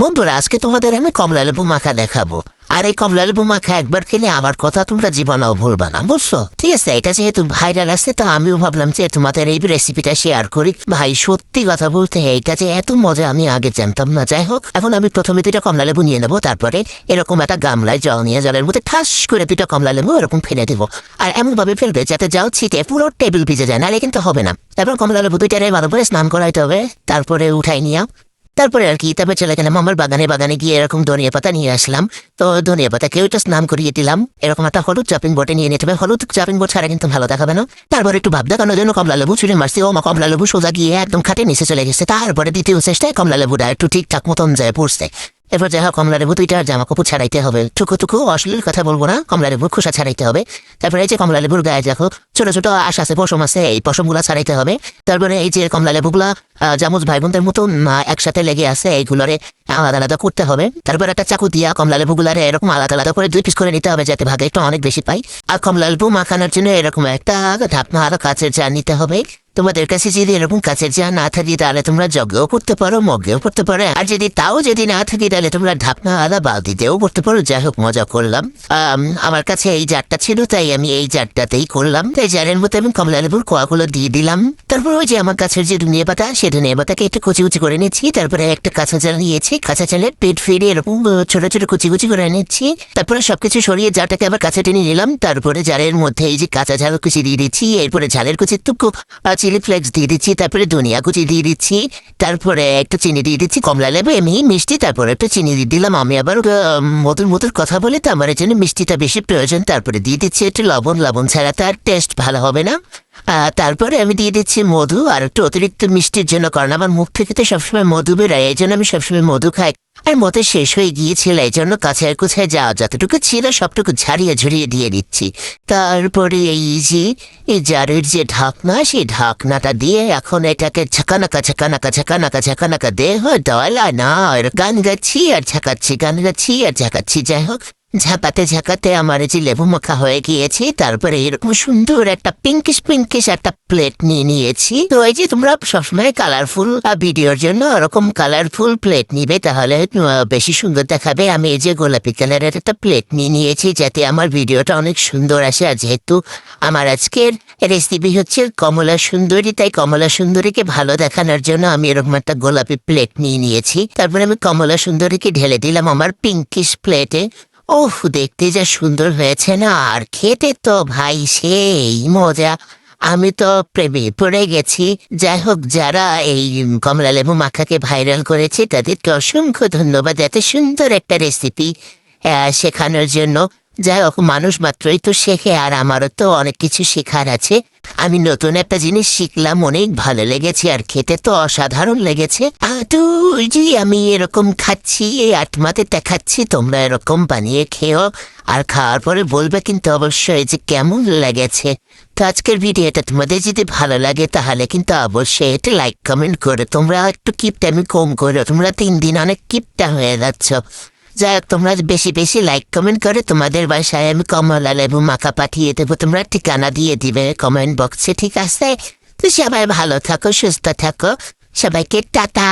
বন্ধুরা, আজকে তোমাদের আমি কমলা লেবু মাখা দেখাবো। আর এই কমলা লেবু মাখা একবার খেলে আমার কথা তোমরা জীবনেও ভুলবা না, বুঝছো? ঠিক আছে, এটা যেহেতু ভাইরাল আছে তো আমিও ভাবলাম যে তোমাদের এই রেসিপিটা শেয়ার করি। ভাই সত্যি কথা বলতে এইটা যে এত মজা আমি আগে জানতাম না। যাই হোক, এখন আমি প্রথমে 2টা কমলা লেবু নিয়ে নেবো, তারপরে এরকম একটা গামলায় জল নিয়ে জলের মধ্যে ঠাস করে 2টা কমলা লেবু এরকম ফেলে দেবো। আর এমন ভাবে ফেলবে যাতে জল ছিটে পুরো টেবিল ভিজে যায়, নাহলে কিন্তু হবে না। তারপর কমলা লেবু 2টারে ভালো করে স্নান করাইতে হবে, তারপরে উঠাই নিয়ে তারপরে আর কি তারপরে চলে গেলাম আমার বাগানে গিয়ে এরকম ধনিয়া পাতা নিয়ে আসলাম। তো ধনিয়া পাতা কেউ একটু স্নান করিয়ে দিলাম। এরকম একটা হলুদ চপিং বোর্ডে নিয়ে নিতে হবে, হলুদ চপিং বোর্ড ছাড়া কিন্তু ভালো দেখাবে না। তারপরে একটু ভাব দেখানোর জন্য কমলা লেবু ছুঁড়ে মারছি, ও মা কমলা লেবু সোজা গিয়ে একদম খাটে নিচে চলে গেছে। তারপরে দ্বিতীয় চেষ্টায় কমলা লেবুটা একটু ঠিকঠাক মতন যায় পড়ছে। এরপর যাই হোক, কমলা লেবু 2টার জামা কাপড় ছাড়াইতে হবে, টুকু অশ্লীল কথা বলবো না, কমলা লেবুর খোসা ছাড়াইতে হবে। তারপরে এই যে কমলা লেবুর গায়ে দেখো ছোট ছোট আঁশ আছে, পশম আছে, এই পশমগুলা ছাড়াইতে হবে। তারপরে এই যে কমলা লেবুগুলা চামচ ভাই বোনদের মতো একসাথে লেগে আছে, এইগুলোরে আলাদা আলাদা করতে হবে। তারপর একটা চাকু দিয়া কমলা লেবুগুলারে এরকম আলাদা আলাদা করে 2 পিস করে নিতে হবে, যাতে ভাগে একটু অনেক বেশি পাই। আর কমলা লেবু মাখানোর জন্য এরকম একটা ঢাকনা আর কাঁচের জার নিতে হবে। তোমাদের কাছে যদি এরকম কাঁচের জার না থাকে তাহলে তোমরা জগেও করতে পারো, মগেও করতে পারো। আর যদি না থাকে তাহলে তোমরা ঢাকনা আলাদা বালতিতেও করতে পারো। যাই হোক, মজা করলাম। আমার কাছে এই জারটা ছিল তাই আমি এই জারটাতেই করলাম। তাই জারের মধ্যে আমি কমলা লেবুর কোয়াগুলো দিয়ে দিলাম। তারপর ওই যে আমার কাছের যে ধনিয়া পাতা, সে ধনিয়া পাতাকে একটু কুচি করে নিচ্ছি। তারপরে একটা কাঁচা চাল নিয়েছি, কাঁচা চালের পেট ফিরে এরকম ছোট ছোট কুচি করে নিচ্ছি। তারপরে সবকিছু সরিয়ে জারটাকে আবার কাছে টেনে নিলাম। তারপরে জারের মধ্যে এই যে কাঁচা ঝাল কুচি দিয়ে দিচ্ছি, এরপরে ঝালের কুচি টুকু চিলি ফ্লেক্স দিয়ে দিচ্ছি, তারপরে ধনিয়া কুচি দিয়ে দিচ্ছি, তারপরে একটু চিনি দিয়ে দিচ্ছি। কমলা লেবু এমনি মিষ্টি, তারপরে একটু চিনি দিয়ে দিলাম। আমি আবার মধুর কথা বলে তো আমার জন্য মিষ্টিটা বেশি প্রয়োজন। তারপরে দিয়ে দিচ্ছি একটু লবণ ছাড়া তার টেস্ট ভালো হবে না। তারপরে আমি দিয়ে দিচ্ছি মধু, আর একটু অতিরিক্ত মিষ্টির জন্য, কারণ আমার মুখ থেকে তো সবসময় মধু বেরোয়, এই জন্য আমি সবসময় মধু খাই। আর মতে শেষ হয়ে গিয়েছিল, এই জন্য কাছায় কুছায় যাওয়া যতটুকু ছিল সবটুকু ঝরিয়ে দিয়ে দিচ্ছি। তারপরে এই যে এই জারের যে ঢাকনা, সেই ঢাকনাটা দিয়ে এখন এটাকে ঝাঁকানাকা দেহ ডয়লা না গান গাচ্ছি আর ঝাঁকাচ্ছি। যাই হোক, ঝাঁকাতে আমার যে লেবু মাখা হয়ে গিয়েছে। তারপরে এরকম সুন্দর একটা পিঙ্কিশ একটা প্লেট নিয়ে নিয়েছি। তো এই যে তোমরা সবসময় কালারফুল ভিডিওর জন্য এরকম কালারফুল প্লেট নিবে, তাহলে বেশি সুন্দর দেখাবে। আমি এই যে গোলাপি কালারের একটা প্লেট নিয়ে নিয়েছি, যাতে আমার ভিডিওটা অনেক সুন্দর আসে। আর যেহেতু আমার আজকের রেসিপি হচ্ছে কমলা সুন্দরী, তাই কমলা সুন্দরীকে ভালো দেখানোর জন্য আমি এরকম একটা গোলাপি প্লেট নিয়ে নিয়েছি। তারপরে আমি কমলা সুন্দরীকে ঢেলে দিলাম আমার পিঙ্কিশ প্লেটে। ওহ, দেখতে যা সুন্দর হয়েছে না, আর খেতে তো ভাই সেই মজা। আমি তো প্রেমে পড়ে গেছি। যাই হোক, যারা এই কমলা লেবু মাখাকে ভাইরাল করেছে তাদেরকে অসংখ্য ধন্যবাদ এত সুন্দর একটা রেসিপি শেখানোর জন্য। যাই হোক, মানুষ মাত্রই তো শেখে, আর আমারও তো অনেক কিছু শেখার আছে। আমি নতুন একটা জিনিস শিখলাম, অনেক ভালো লেগেছে, আর খেতে তো অসাধারণ লেগেছে। তো জি, আমি এরকম খাচ্ছি, এই আত্মাতে দেখাচ্ছি, তোমরা এরকম বানিয়ে খেও। আর খাওয়ার পরে বলবে কিন্তু অবশ্যই যে কেমন লেগেছে। তো আজকের ভিডিওটা তোমাদের যদি ভালো লাগে তাহলে কিন্তু অবশ্যই এটা লাইক কমেন্ট করে তোমরা একটু কিপটা আমি কম করো, তোমরা 3 দিন অনেক কিপটা হয়ে যাচ্ছ। যাই হোক, তোমরা বেশি লাইক কমেন্ট করে তোমাদের বাসায় আমি কমলা লেবু মাখা পাঠিয়ে দেবো, তোমরা ঠিকানা দিয়ে দিবে কমেন্ট বক্সে, ঠিক আছে? তো সবাই ভালো থাকো, সুস্থ থাকো, সবাইকে টাটা।